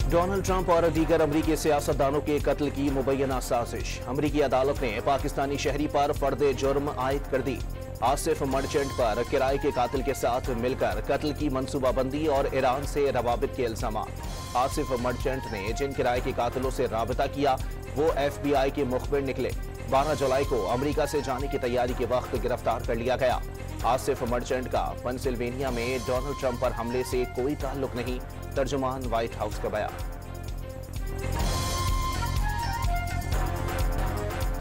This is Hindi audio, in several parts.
डोनाल्ड ट्रंप और दीगर अमरीकी सियासतदानों के कत्ल की मुबैना साजिश। अमरीकी अदालत ने पाकिस्तानी शहरी पर फर्द जुर्म आयद कर दी। आसिफ मर्चेंट पर किराए के कातिल के साथ मिलकर कत्ल की मंसूबाबंदी और ईरान से रवाबित के इल्जाम। आसिफ मर्चेंट ने जिन किराए के कातिलों से राबता किया वो FBI के मुखबिर निकले। 12 जुलाई को अमरीका से जाने की तैयारी के वक्त गिरफ्तार कर लिया गया। आसिफ मर्चेंट का पेंसिल्वेनिया में डोनाल्ड ट्रंप पर हमले से कोई ताल्लुक नहीं, तर्जुमान व्हाइट हाउस का बयान।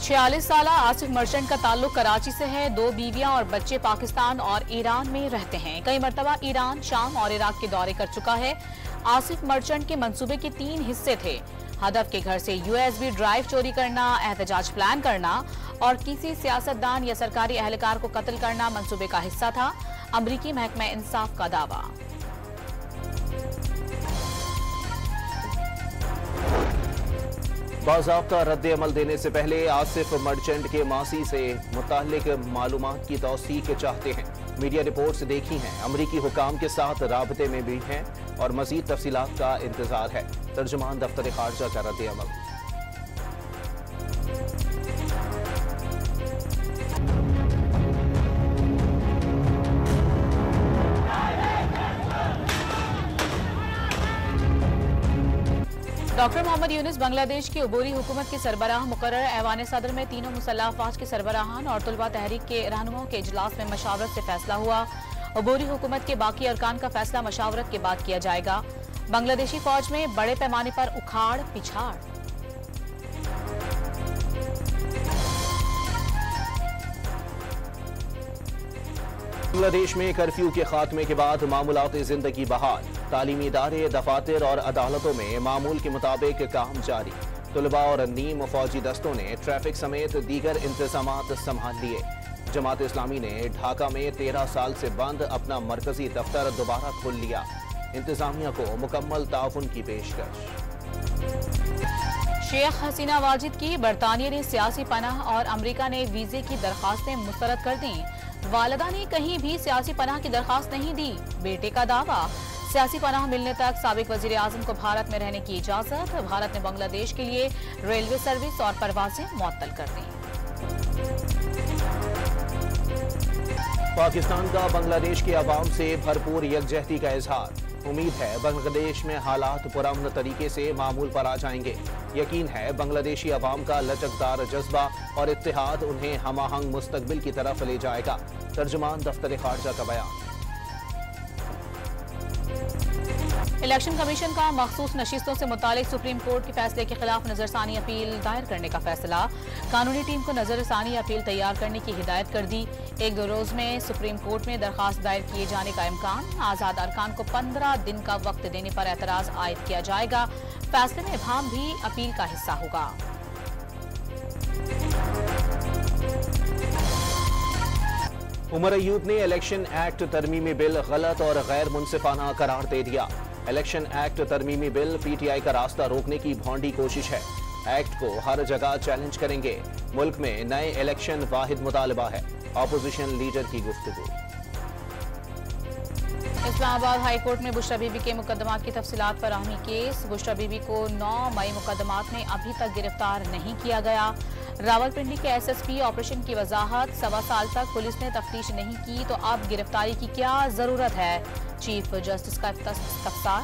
46 साला आसिफ मर्चेंट का ताल्लुक कराची से है। 2 बीवियां और बच्चे पाकिस्तान और ईरान में रहते हैं। कई मरतबा ईरान, शाम और इराक के दौरे कर चुका है। आसिफ मर्चेंट के मंसूबे के 3 हिस्से थे। हदफ के घर से USB ड्राइव चोरी करना, एहतजाज प्लान करना और किसी सियासतदान या सरकारी एहलकार को कत्ल करना मंसूबे का हिस्सा था। अमरीकी महकमा इंसाफ का दावा। बाज़ाब्ता रद्द अमल देने से पहले आसिफ मर्चेंट के मासी से मुताल्लिक मालूमात की तौसीक चाहते हैं। मीडिया रिपोर्ट्स देखी हैं, अमरीकी हुकाम के साथ राबते में भी हैं और मजीद तफसीलात का इंतजार है। तर्जुमान दफ्तर खारजा का रद्द अमल। डॉक्टर मोहम्मद यूनुस बांग्लादेश की अबूरी हुकूमत के सरबराह मुकर्रर। ऐवान सदर में तीनों मुसल्लह अफवाज के सरबराहान और तुलबा तहरीक के रहनुमाओं के इजलास में मशावरत से फैसला हुआ। अबूरी हुकूमत के बाकी अरकान का फैसला मशावरत के बाद किया जाएगा। बांग्लादेशी फौज में बड़े पैमाने पर उखाड़ पिछाड़। बांग्लादेश में कर्फ्यू के खात्मे के बाद मामूलात जिंदगी बहाल। तालीमी इदारे, दफातर और अदालतों में मामूल के मुताबिक काम जारी। तुलबा और नीम फौजी दस्तों ने ट्रैफिक समेत दीगर इंतजामात संभाल लिए। जमात इस्लामी ने ढाका में 13 साल से बंद अपना मरकजी दफ्तर दोबारा खोल लिया। इंतजामिया को मुकम्मल ताउन की पेशकश। शेख हसीना वाजिद की बरतानिया ने सियासी पनाह और अमरीका ने वीजे की दरखास्तें मुस्तरद कर दी। वालिदा ने कहीं भी सियासी पनाह की दरखास्त नहीं दी। बेटे का दावा, सियासी पनाह मिलने तक साबिक वजीर आजम को भारत में रहने की इजाजत। भारत ने बांग्लादेश के लिए रेलवे सर्विस और परवाजें मुअत्तल कर दी। पाकिस्तान का बांग्लादेश के अवाम से भरपूर यकजहती का इजहार। उम्मीद है बांग्लादेश में हालात पुरअमन तरीके से मामूल पर आ जाएंगे। यकीन है बांग्लादेशी अवाम का लचकदार जज्बा और इत्तेहाद उन्हें हमाहंग मुस्तकबिल की तरफ ले जाएगा। तर्जुमान दफ्तर खारजा का बयान। इलेक्शन कमीशन का मखसूस नशिस्तों से मुतालिक सुप्रीम कोर्ट के फैसले के खिलाफ नजरसानी अपील दायर करने का फैसला। कानूनी टीम को नजरसानी अपील तैयार करने की हिदायत कर दी। 1-2 रोज में सुप्रीम कोर्ट में दरखास्त दायर किए जाने का इम्कान। आजाद अरकान को 15 दिन का वक्त देने पर एतराज आयद किया जाएगा। फैसले में इब्हाम भी अपील का हिस्सा होगा। उमर अयूब ने इलेक्शन एक्ट तरमीमी बिल गलत और गैर मुनसिफाना करार दे दिया। इलेक्शन एक्ट तरमीमी बिल PTI का रास्ता रोकने की भौंडी कोशिश है। एक्ट को हर जगह चैलेंज करेंगे। मुल्क में नए इलेक्शन वाहिद मुतालबा है। ऑपोजिशन लीडर की गुफ्तगू। इस्लामाबाद हाई कोर्ट में बुशरा बीबी के मुकदमात की तफसीलात पर अहमी केस। बुशरा बीबी को 9 मई मुकदमात में अभी तक गिरफ्तार नहीं किया गया। रावलपिंडी के SSP ऑपरेशन की वजाहत, 1.25 साल तक पुलिस ने तफ्तीश नहीं की तो अब गिरफ्तारी की क्या जरूरत है। चीफ जस्टिस का इफ्तार।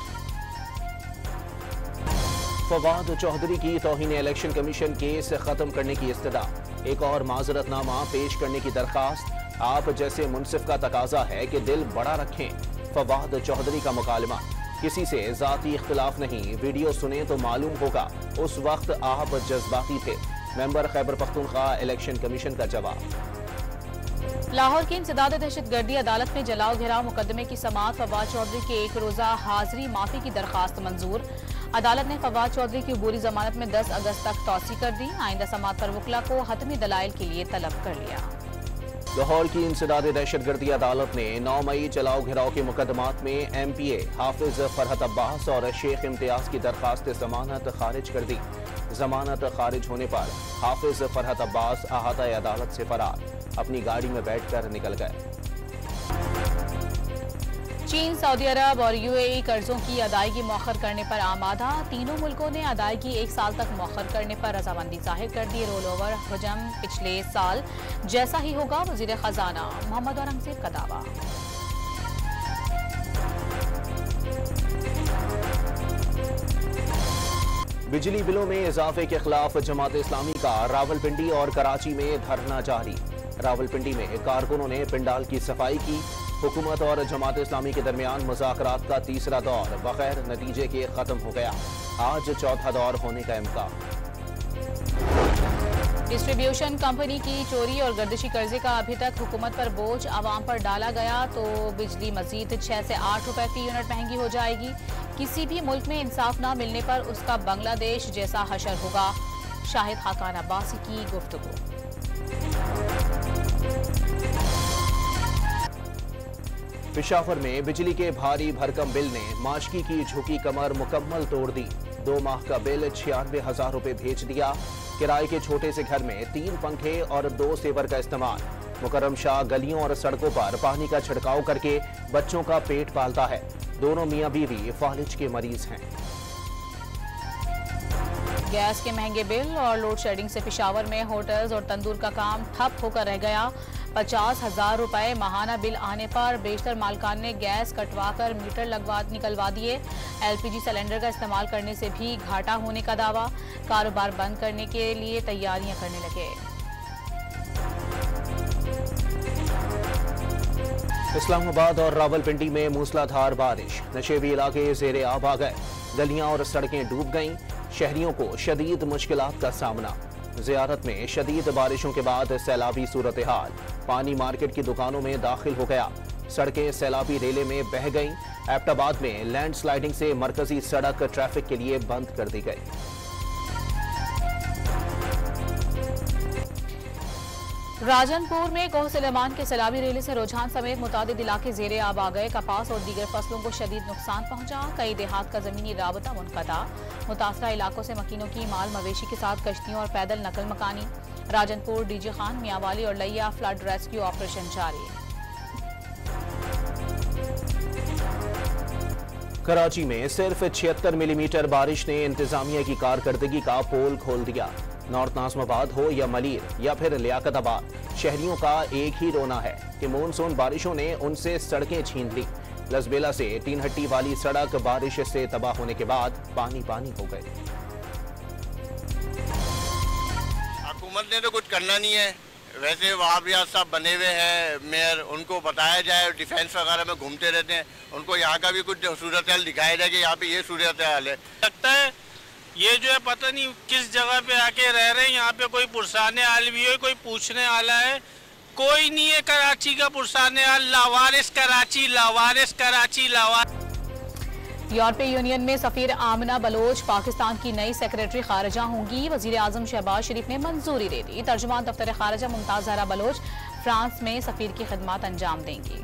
फवाद चौधरी की तौहीन इलेक्शन कमीशन केस खत्म करने की इस्तदा। एक और माजरतनामा पेश करने की दरखास्त। आप जैसे मुनसिफ का तकाजा है कि दिल बड़ा रखें। फवाद चौधरी का मुकालमा, किसी से जाती इख्तिलाफ नहीं। वीडियो सुने तो मालूम होगा उस वक्त आप जज्बाती थे। Member Khyber Pakhtunkhwa election commission का जवाब। लाहौर की इंसदाद दहशतगर्दी अदालत में जलाओ घेराव मुकदमे की समाअत। फवाद चौधरी के 1 रोजा हाजिरी माफी की दरखास्त मंजूर। अदालत ने फवाद चौधरी की अबूरी जमानत में 10 अगस्त तक तौसी कर दी। आइंदा समाअत पर वकला को हतमी दलाइल के लिए तलब कर लिया। लाहौर की इंसदाद दहशतगर्दी अदालत ने 9 मई जलाओ घेराव के मुकदमात में MPA हाफिज फरहत अब्बास और शेख इम्तियाज की दरखास्त जमानत खारिज कर दी। जमानत खारिज होने पर हाफिज फरहत अब्बास अहाता अदालत से फरार, अपनी गाड़ी में बैठकर निकल गए। चीन, सऊदी अरब और यूएई कर्जों की अदायगी मौखर करने पर आमादा। तीनों मुल्कों ने अदायगी 1 साल तक मौखर करने पर रजामंदी जाहिर कर दी। रोल ओवर हजम पिछले साल जैसा ही होगा, वजीर खजाना मोहम्मद औरंगजेब का दावा। बिजली बिलों में इजाफे के खिलाफ जमात इस्लामी का रावलपिंडी और कराची में धरना जारी। रावलपिंडी में कारकुनों ने पिंडाल की सफाई की। हुकूमत और जमात इस्लामी के दरमियान मुज़ाकरात का तीसरा दौर बगैर नतीजे के खत्म हो गया। आज चौथा दौर होने का इम्कान। डिस्ट्रीब्यूशन कंपनी की चोरी और गर्दिशी कर्जे का अभी तक हुकूमत पर बोझ आवाम पर डाला गया तो बिजली मजीद 6 से 8 रुपए फी यूनिट महंगी हो जाएगी। किसी भी मुल्क में इंसाफ न मिलने पर उसका बांग्लादेश जैसा हशर होगा। शाहिद खाकान अब्बासी की गुफ्तगू। पेशावर में बिजली के भारी भरकम बिल ने माशकी की झुकी कमर मुकम्मल तोड़ दी। 2 माह का बिल 96,000 रुपए भेज दिया। किराए के छोटे से घर में 3 पंखे और 2 सेवर का इस्तेमाल। मुकर्रम शाह गलियों और सड़कों पर पानी का छिड़काव करके बच्चों का पेट पालता है। दोनों मियां बीवी फालिज के मरीज हैं। गैस के महंगे बिल और लोड शेडिंग से पेशावर में होटल्स और तंदूर का काम ठप होकर रह गया। 50,000 रुपए माहाना बिल आने पर बेशतर मालकान ने गैस कटवाकर मीटर निकलवा दिए। एलपीजी सिलेंडर का इस्तेमाल करने से भी घाटा होने का दावा। कारोबार बंद करने के लिए तैयारियां करने लगे। इस्लामाबाद और रावलपिंडी में मूसलाधार बारिश। नशेबी इलाके ज़ेरे आब आ गए। गलियां और सड़कें डूब गईं। शहरियों को शदीद मुश्किलात का सामना। ज़ियारत में शदीद बारिशों के बाद सैलाबी सूरत हाल। पानी मार्केट की दुकानों में दाखिल हो गया। सड़कें सैलाबी रेले में बह गईं। एबटाबाद में लैंड स्लाइडिंग से मरकजी सड़क ट्रैफिक के लिए बंद कर दी गई। राजनपुर में कोह सुलेमान के सैलाबी रेले से रुझान समेत मुतादिद इलाके ज़ेरे आब आ गए। कपास और दीगर फसलों को शदीद नुकसान पहुंचा। कई देहात का जमीनी राबता मुनक़ता। मुतासरा इलाकों से मकीनों की माल मवेशी के साथ कश्तियों और पैदल नकल मकानी। राजनपुर, डीजे खान, मियांवाली और लैया फ्लड रेस्क्यू ऑपरेशन जारी। कराची में सिर्फ 76 मिलीमीटर बारिश ने इंतजामिया की कारकर्दगी का पोल खोल दिया। नॉर्थ नाज़माबाद हो या मलीर या फिर लियाकताबाद, शहरियों का एक ही रोना है कि मानसून बारिशों ने उनसे सड़कें छीन ली। लसबेला से तीनहट्टी वाली सड़क बारिश से तबाह होने के बाद पानी पानी हो गई। हुकूमत ने तो कुछ करना नहीं है। वैसे वहाँ रियाज साहब बने हुए हैं मेयर, उनको बताया जाए, डिफेंस वगैरह में घूमते रहते हैं, उनको यहाँ का भी कुछ सूरत हाल दिखाया जाए कि यहाँ पे ये सूरत हाल है। लगता है ये जो है पता नहीं किस जगह पे आके रह रहे हैं। यहाँ पे कोई पुरसाने हाल भी हो, कोई पूछने वाला है, कोई नहीं है। कराची का पुरसाने हाल, लावारिस कराची, लावारिस कराची, लावारिस। यूरोपीय यूनियन में सफीर आमना बलोच पाकिस्तान की नई सेक्रेटरी खारजा होंगी। वजीर आजम शहबाज शरीफ ने मंजूरी दे दी। तर्जुमान दफ्तर खारजा मुमताज जहरा बलोच फ्रांस में सफीर की खिदमत अंजाम देंगी।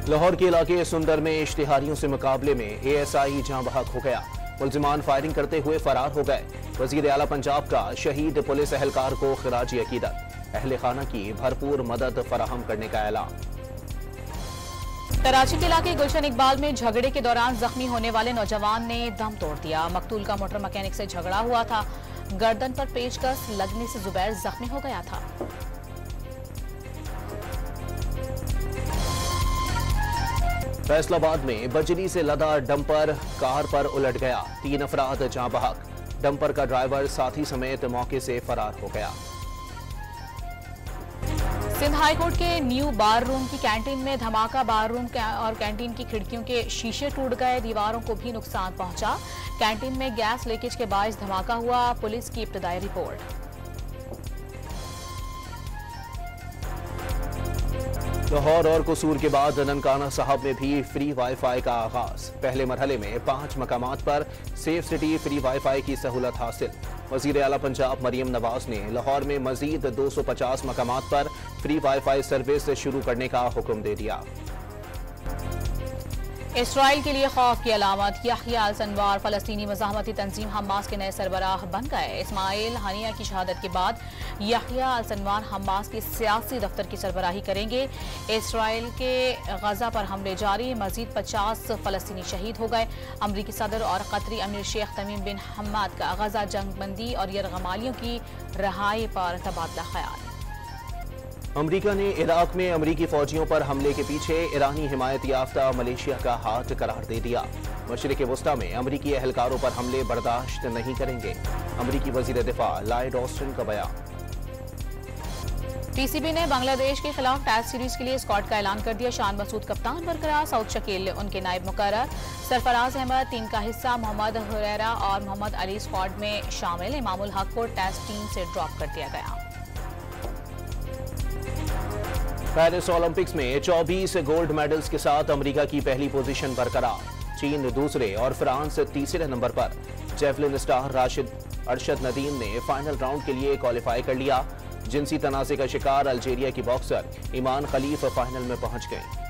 लाहौर के इलाके सुंदर में इश्तिहारियों से मुकाबले में ASI जाँ बहक हो गया। मुल्जिमान फायरिंग करते हुए फरार हो गए। वजीर आला पंजाब का शहीद पुलिस एहलकार को खिराजी अकीदत। अहले खाना की भरपूर मदद फराहम करने का ऐलान। कराची के इलाके गुलशन इकबाल में झगड़े के दौरान जख्मी होने वाले नौजवान ने दम तोड़ दिया। मकतूल का मोटर मैकेनिक से झगड़ा हुआ था। गर्दन पर पेचकस लगने से जुबैर जख्मी हो गया था। फैसलाबाद में बजरी से लदा डंपर कार पर उलट गया। 3 अफराद जाँ बहक। डंपर का ड्राइवर साथी समेत मौके से फरार हो गया। सिंध हाईकोर्ट के न्यू बार रूम की कैंटीन में धमाका। बार रूम और कैंटीन की खिड़कियों के शीशे टूट गए। दीवारों को भी नुकसान पहुंचा। कैंटीन में गैस लीकेज के बायस धमाका हुआ। पुलिस की इब्तदाई रिपोर्ट। लाहौर और कसूर के बाद ननकाना साहब में भी फ्री वाईफाई का आगाज। पहले मरहले में 5 मकामात पर सेफ सिटी फ्री वाईफाई की सहूलत हासिल। वजीर आला पंजाब मरियम नवाज ने लाहौर में मजीद 250 मकामात पर फ्री वाईफाई सर्विस शुरू करने का हुक्म दे दिया। इसराइल के लिए खौफ की अलामत। याह्या अल सिनवार फलस्तीनी मज़ाहमती तंजीम हमास के नए सरबराह बन गए। इस्माइल हनिया की शहादत के बाद याह्या अल सिनवार हमास के सियासी दफ्तर की सरबराही करेंगे। इसराइल के गजा पर हमले जारी, मजीद 50 फलस्तीनी शहीद हो गए। अमरीकी सदर और कतरी अमीर शेख तमीम बिन हम्माद का गजा जंगबंदी और यरगमालियों की रहाई पर तबादला ख्याल। अमरीका ने इराक में अमरीकी फौजियों पर हमले के पीछे ईरानी हिमायत याफ्ता मलेशिया का हाथ करार दे दिया। मशरिक़ वस्ता में अमरीकी एहलकारों पर हमले बर्दाश्त नहीं करेंगे। अमरीकी वज़ीर दिफा लॉयड ऑस्टिन का बयान। पीसीबी ने बांग्लादेश के खिलाफ टेस्ट सीरीज के लिए स्क्वाड का ऐलान कर दिया। शान मसूद कप्तान बरकरार, सऊद शकील उनके नायब मुकर्रर, सरफराज अहमद टीम का हिस्सा, मोहम्मद हुरैरा और मोहम्मद अली स्क्वाड में शामिल। इमामुल हक को टेस्ट टीम से ड्रॉप कर दिया गया। पेरिस ओलंपिक्स में 24 गोल्ड मेडल्स के साथ अमेरिका की पहली पोजीशन बरकरार। चीन दूसरे और फ्रांस तीसरे नंबर पर। जेवलिन स्टार अरशद नदीम ने फाइनल राउंड के लिए क्वालिफाई कर लिया। जिनसी तनाज़े का शिकार अल्जीरिया की बॉक्सर ईमान खलीफ फाइनल में पहुंच गए।